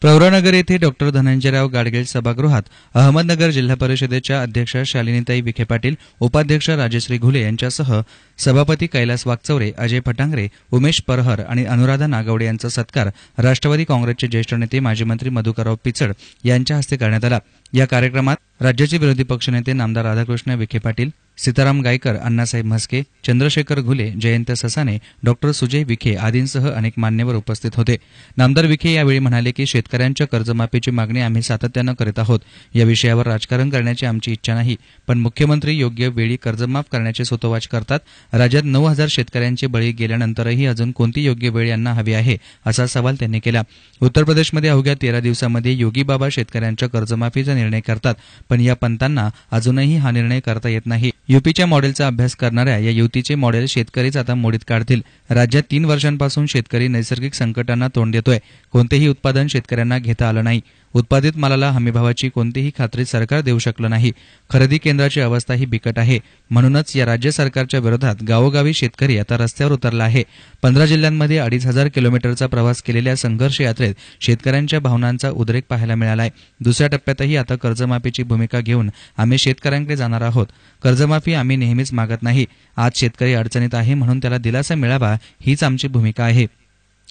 प्रवरानगर येथे डॉक्टर धनंजयराव गाडगीळ सभागृहात अहमदनगर जिल्हा परिषदेच्या अध्यक्ष शालिनीताई विखे पाटील, उपाध्यक्ष राजश्री घुले यांच्यासह सभापती कैलास वाकचौरे, अजय फटांगरे, उमेश परहर आणि अनुराधा नागवडे यांचा सत्कार राष्ट्रवादी काँग्रेसचे ज्येष्ठ नेते माजी मंत्री मधुकरराव पिचड यांच्या हस्ते करण्यात आला। या कार्यक्रमात राज्याचे विरोधी पक्षनेते नामदार राधाकृष्ण विखे पाटील, सीताराम गायकर, अण्णासाहेब म्हस्के, चंद्रशेखर घुले, जयंत ससाने, डॉक्टर सुजय विखे आदींसह अनेक मान्यवर उपस्थित होते। नामदार विखे यावेळी म्हणाले की शेतकऱ्यांच्या कर्जमाफीची मागणी आम्ही सातत्यानं करीत आहोत। या विषयावर राजकारण करण्याची आमची इच्छा नाही, पण मुख्यमंत्री योग्य वेळी कर्जमाफ करण्याचे सूतोवाच करतात। राज्यात 9,000 शेतकऱ्यांचे बळी गेल्यानंतरही अजून कोणती योग्य वेळ यांना हवी आहे, असा सवाल त्यांनी केला। उत्तर प्रदेशमध्ये अवघ्या 13 दिवसांमध्ये योगी बाबा शेतकऱ्यांच्या कर्जमाफीचा निर्णय करतात, पण या पंतांना अजूनही हा निर्णय करता येत नाही। यूपीच्या मॉडेलचा अभ्यास करणाऱ्या या युतीचे मॉडेल शेतकरीच आता मोडीत काढतील। राज्यात 3 वर्षांपासून शेतकरी नैसर्गिक संकटांना तोंड देतोय। कोणतेही उत्पादन शेतकऱ्यांना घेता आलं नाही। उत्पादित मालाला हमीभावाची कोणतीही खात्री सरकार देऊ शकलं नाही। खरेदी केंद्राची अवस्था ही बिकट आहे। म्हणूनच या राज्य सरकारच्या विरोधात गावोगावी शेतकरी आता रस्त्यावर उतरला आहे। 15 जिल्ह्यांमध्ये 2,500 किलोमीटरचा प्रवास केलेल्या संघर्ष यात्रेत शेतकऱ्यांच्या भावनांचा उद्रेक पाहायला मिळाला आहे। दुसऱ्या टप्प्यातही आता कर्जमाफीची भूमिका घेऊन आम्ही शेतकऱ्यांकडे जाणार आहोत। कर्जमाफी आम्ही नेहमीच मागत नाही। आज शेतकरी अडचणीत आहे म्हणून त्याला दिलासा मिळावा हीच आमची भूमिका आहे।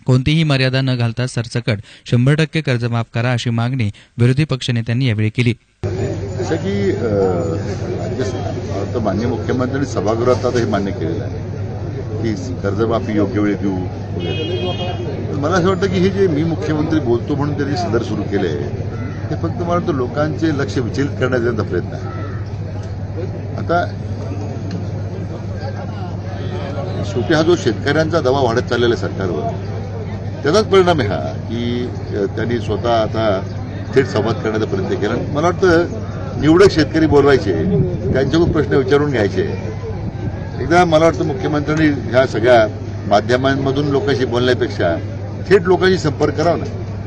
कोणतीही मर्यादा न घालता सरसकट 100% कर्जमाफ करा अशी मागणी विरोधी पक्षनेत्यांनी यावेळी केली। जसं की माननीय मुख्यमंत्र्यांनी सभागृहात आता हे मान्य केलेलं आहे की कर्जमाफी योग्य वेळी देऊ वगैरे। मला असं वाटतं की हे जे मी मुख्यमंत्री बोलतो म्हणून त्यांनी सदर सुरू केले हे फक्त मला वाटतं लोकांचे लक्ष विचलित करण्याचा प्रयत्न आहे। आता शेवटी हा जो शेतकऱ्यांचा दबाव वाढत चाललेला सरकारवर त्याचाच परिणाम आहे हा की त्यांनी स्वतः आता थेट संवाद करण्याचा प्रयत्न केला। मला वाटतं निवडक शेतकरी बोलवायचे, त्यांच्याकडून प्रश्न विचारून घ्यायचे। एकदा मला वाटतं मुख्यमंत्र्यांनी ह्या सगळ्या माध्यमांमधून लोकांशी बोलण्यापेक्षा थेट लोकांशी संपर्क करावा ना,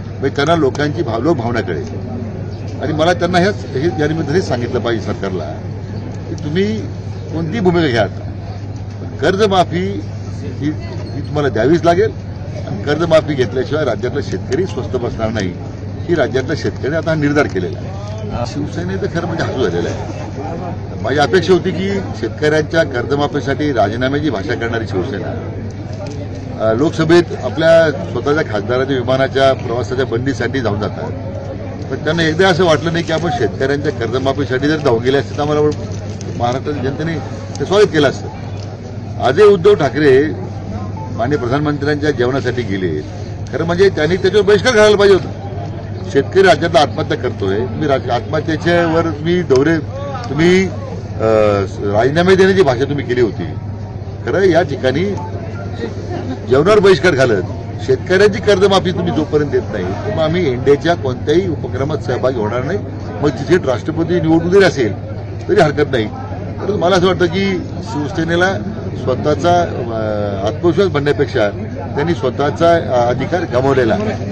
म्हणजे त्यांना लोकांची भावना कळेल। आणि मला त्यांना हे या निमित्ताने सांगितलं पाहिजे सरकारला की तुम्ही कोणती भूमिका घ्या, कर्जमाफी ही तुम्हाला द्यावीच लागेल आणि कर्जमाफी घेतल्याशिवाय राज्यातला शेतकरी स्वस्त बसणार नाही ही राज्यातल्या शेतकऱ्यांनी आता निर्धार केलेला आहे। शिवसेनेचं खरं म्हणजे हसू झालेलं आहे। माझी अपेक्षा होती की शेतकऱ्यांच्या कर्जमाफीसाठी राजीनाम्याची भाषा करणारी शिवसेना लोकसभेत आपल्या स्वतःच्या खासदाराच्या विमानाच्या प्रवासाच्या बंदीसाठी जाऊन जातात, पण त्यांना एकदा असं वाटलं नाही की आपण शेतकऱ्यांच्या कर्जमाफीसाठी जर धावून गेले असते तर आम्हाला महाराष्ट्राच्या जनतेने ते स्वागत केलं असतं। आजही उद्धव ठाकरे माननीय प्रधानमंत्र्यांच्या जेवणासाठी गेले, खरं म्हणजे त्यांनी त्याच्यावर बहिष्कार घालायला पाहिजे होता। शेतकरी राज्यातला आत्महत्या करतोय, तुम्ही आत्महत्येच्यावर तुम्ही राजीनामे देण्याची भाषा तुम्ही केली होती। खरं या ठिकाणी जेवणावर बहिष्कार घालत शेतकऱ्यांची कर्जमाफी तुम्ही जोपर्यंत देत नाही तर मग आम्ही एनडीएच्या कोणत्याही उपक्रमात सहभागी होणार नाही। मग तिथे राष्ट्रपती निवडून जरी असेल तरी हरकत नाही। परंतु मला असं वाटतं की शिवसेनेला स्वतःचा आत्मविश्वास बनण्यापेक्षा त्यांनी स्वतःचा अधिकार गमावलेला आहे।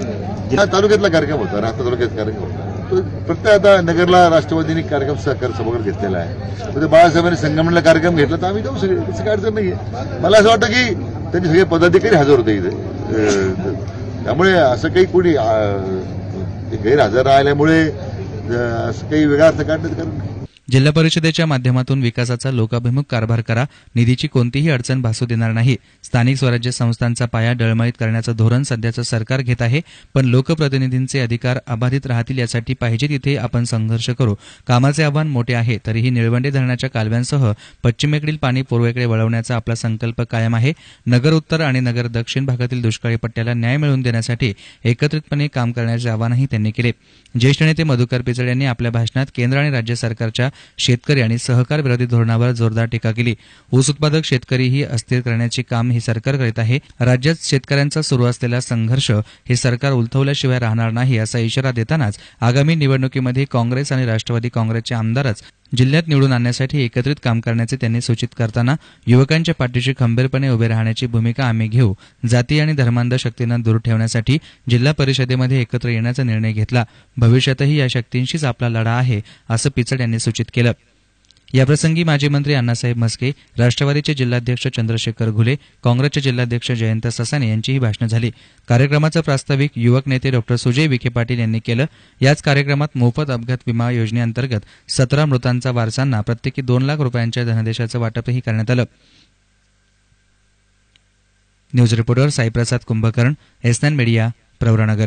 हा तालुक्यातला कार्यक्रम होता, राहता तालुक्यात कार्यक्रम होता, प्रत्येक आता नगरला राष्ट्रवादीने कार्यक्रम सहकार सभागृह घेतलेला आहे, म्हणजे बाळासाहेबांनी संगमनेरला कार्यक्रम घेतला तर आम्ही जाऊ सगळे, त्याची काय अडचण नाहीये। मला असं वाटतं की त्यांचे सगळे पदाधिकारी हजर होते इथे, त्यामुळे असं काही कोणी गैरहजर राहिल्यामुळे असं काही वेगळा अर्थ काढण्याचं कारण नाही। जिल्हा परिषदेच्या माध्यमातून विकासाचा लोकाभिमुख कारभार करा, निधीची कोणतीही अडचण भासू देणार नाही। स्थानिक स्वराज्य संस्थांचा पाया डळमळीत करण्याचं धोरण सध्याचं सरकार घेत आहे, पण लोकप्रतिनिधींचे अधिकार अबाधित राहतील यासाठी पाहिजे तिथे आपण संघर्ष करू। कामाचे आव्हान मोठे आहे, तरीही निळवंडे धरणाच्या कालव्यांसह पश्चिमेकडील पाणी पूर्वेकडे वळवण्याचा आपला संकल्प कायम आहे। नगर उत्तर आणि नगर दक्षिण भागातील दुष्काळी पट्ट्याला न्याय मिळवून देण्यासाठी एकत्रितपणे काम करण्याचे आवाहनही त्यांनी केले। ज्येष्ठ नेते मधुकर पिचड यांनी आपल्या भाषणात केंद्र आणि राज्य सरकारच्या शेतकरी आणि सहकार विरोधी धोरणावर जोरदार टीका केली। ऊस उत्पादक शेतकरीही अस्थिर करण्याचे काम हे सरकार करीत आहे। राज्यात शेतकऱ्यांचा सुरू असलेला संघर्ष हे सरकार उलथवल्याशिवाय राहणार नाही असा इशारा देतानाच आगामी निवडणुकीमध्ये काँग्रेस आणि राष्ट्रवादी काँग्रेसचे आमदारच जिल्ह्यात निवडून आणण्यासाठी एकत्रित काम करण्याचे त्यांनी सूचित करताना युवकांच्या पाठीशी खंबीरपणे उभे राहण्याची भूमिका आम्ही घेऊ। जाती आणि धर्मांध शक्तींना दूर ठेवण्यासाठी जिल्हा परिषदेमध्ये एकत्र येण्याचा निर्णय घेतला। भविष्यातही या शक्तींशीच आपला लढा आहे असं पिचड यांनी सूचित केलं। याप्रसंगी माजी मंत्री अण्णासाहेब म्हस्के, राष्ट्रवादीचे जिल्हाध्यक्ष चंद्रशेखर घुले, काँग्रेसचे जिल्हाध्यक्ष जयंत ससाने यांचीही भाषणं झाली. कार्यक्रमाचं प्रास्ताविक युवक नेते डॉ. सुजय विखे पाटील यांनी केलं. याच कार्यक्रमात मोफत अपघात विमा योजनेअंतर्गत 17 मृतांचा वारसांना प्रत्येकी 2 लाख रुपयांच्या धनादेशाचं वाटपही करण्यात आलं. न्यूज रिपोर्टर साईप्रसाद कुंभकर्ण, एस9 मीडिया, प्रवरानगर.